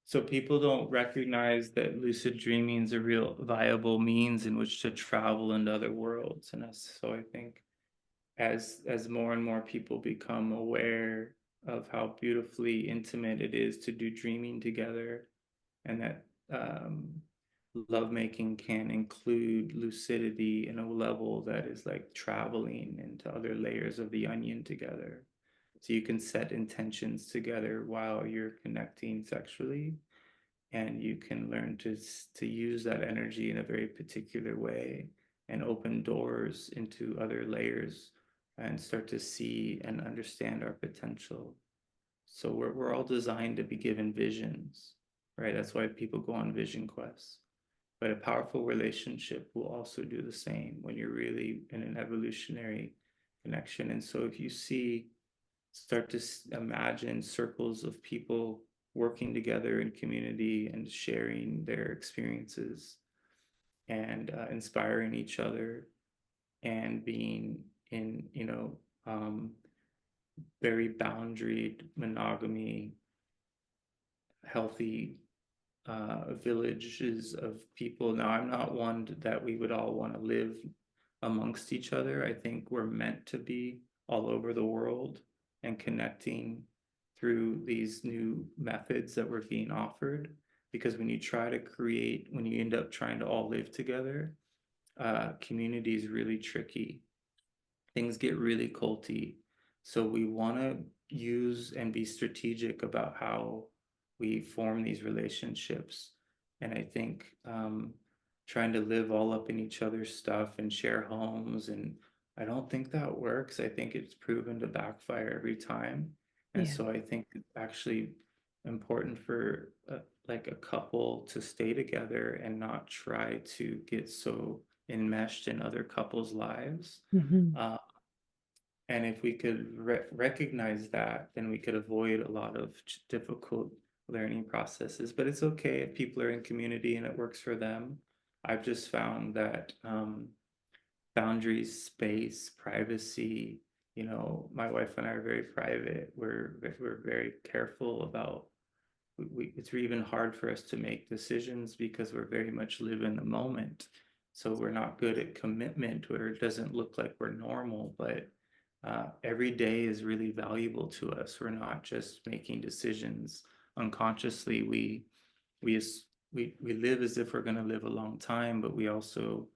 so people don't recognize that lucid dreaming is a real viable means in which to travel into other worlds. And so I think as more and more people become aware of how beautifully intimate it is to do dreaming together, and that lovemaking can include lucidity in a level that is like traveling into other layers of the onion together. So you can set intentions together while you're connecting sexually, and you can learn to use that energy in a very particular way and open doors into other layers and start to see and understand our potential. So we're all designed to be given visions, right? That's why people go on vision quests. But a powerful relationship will also do the same when you're really in an evolutionary connection. And so if you start to imagine circles of people working together in community and sharing their experiences and inspiring each other and being in, very boundaried monogamy, healthy villages of people. Now, I'm not one that we would all want to live amongst each other. I think we're meant to be all over the world and connecting through these new methods that were being offered. Because when you end up trying to all live together, community is really tricky. Things get really culty. So we want to use and be strategic about how we form these relationships. And I think trying to live all up in each other's stuff and share homes, and I don't think that works. I think it's proven to backfire every time. And Yeah. so I think it's actually important for like a couple to stay together and not try to get so enmeshed in other couples' lives. Mhm. Uh, and if we could recognize that, then we could avoid a lot of difficult learning processes. But it's okay if people are in community and it works for them. I've just found that boundaries, space, privacy, my wife and I are very private. We're very careful about it's even hard for us to make decisions because we're very much live in the moment. So we're not good at commitment where it doesn't look like we're normal, but every day is really valuable to us. We're not just making decisions unconsciously. We we live as if we're going to live a long time, but we also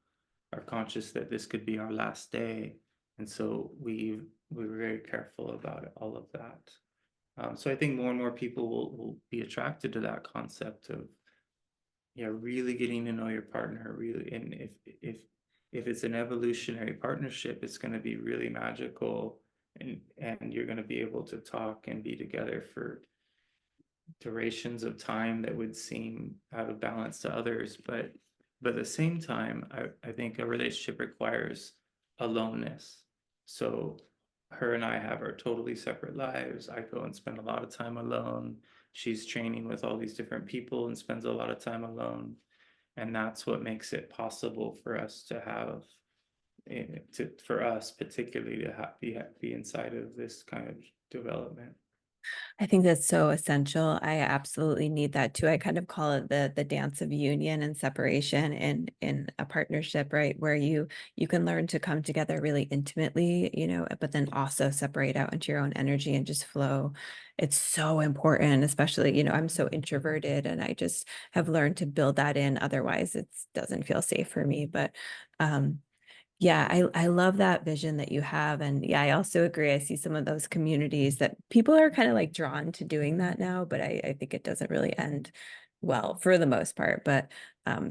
are conscious that this could be our last day, and so we're very careful about it, all of that. So I think more and more people will be attracted to that concept of, yeah, really getting to know your partner, really. And if it's an evolutionary partnership, it's going to be really magical, and you're going to be able to talk and be together for durations of time that would seem out of balance to others. But at the same time, I think a relationship requires aloneness. So her and I have our totally separate lives. I go and spend a lot of time alone. She's training with all these different people and spends a lot of time alone. And that's what makes it possible for us to have, for us particularly, to be inside of this kind of development. I think that's so essential. I absolutely need that too. I kind of call it the dance of union and separation in a partnership, right? Where you can learn to come together really intimately, but then also separate out into your own energy and just flow. It's so important, especially, I'm so introverted and I just have learned to build that in. Otherwise, it doesn't feel safe for me. But yeah, I love that vision that you have. And yeah, I also agree. I see some of those communities that people are kind of like drawn to doing that now, but I think it doesn't really end well for the most part. But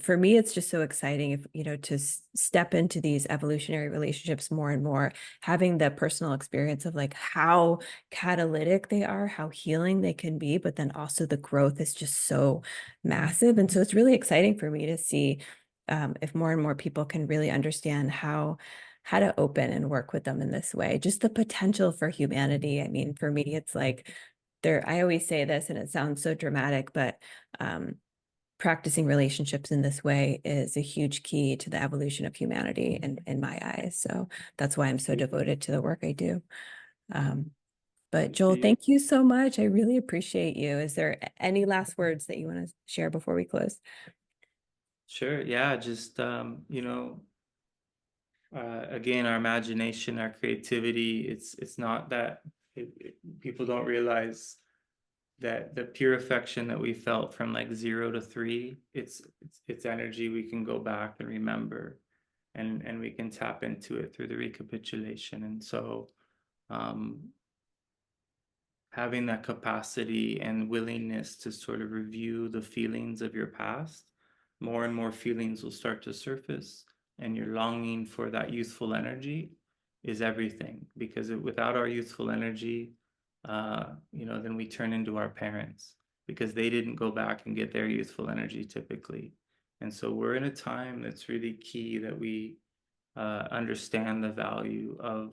for me, it's just so exciting if, to step into these evolutionary relationships more and more, having the personal experience of like how catalytic they are, how healing they can be, but then also the growth is just so massive. And so it's really exciting for me to see if more and more people can really understand how to open and work with them in this way, just the potential for humanity. I mean, for me, it's like I always say this and it sounds so dramatic, but practicing relationships in this way is a huge key to the evolution of humanity in my eyes. So that's why I'm so devoted to the work I do. But Thank Joel, you. thank you so much. I really appreciate you. Is there any last words that you want to share before we close? Sure. Yeah. Just, again, our imagination, our creativity, it's not that people don't realize that the pure affection that we felt from like 0 to 3, it's energy we can go back and remember, and we can tap into it through the recapitulation. And so um having that capacity and willingness to sort of review the feelings of your past, more and more feelings will start to surface, and your longing for that youthful energy is everything. Because without our youthful energy, then we turn into our parents because they didn't go back and get their youthful energy typically. And so we're in a time that's really key that we understand the value of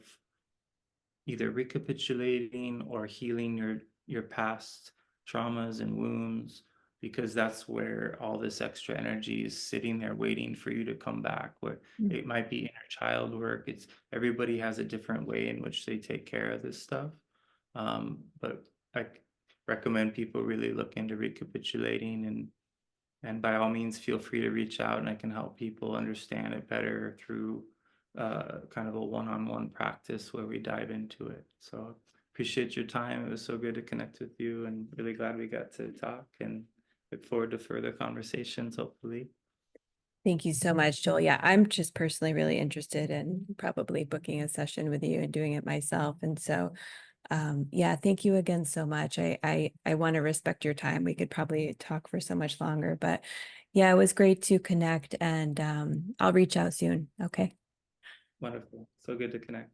either recapitulating or healing your past traumas and wounds, because that's where all this extra energy is sitting there waiting for you to come back. Where it might be inner child work. It's everybody has a different way in which they take care of this stuff. But I recommend people really look into recapitulating, and by all means feel free to reach out, and I can help people understand it better through kind of a one-on-one practice where we dive into it. So appreciate your time. It was so good to connect with you, and really glad we got to talk, and look forward to further conversations, hopefully. Thank you so much, Joel. Yeah, I'm just personally really interested in probably booking a session with you and doing it myself. And so, yeah, thank you again so much. I want to respect your time. We could probably talk for so much longer, but yeah, it was great to connect, and I'll reach out soon. Okay. Wonderful. So good to connect.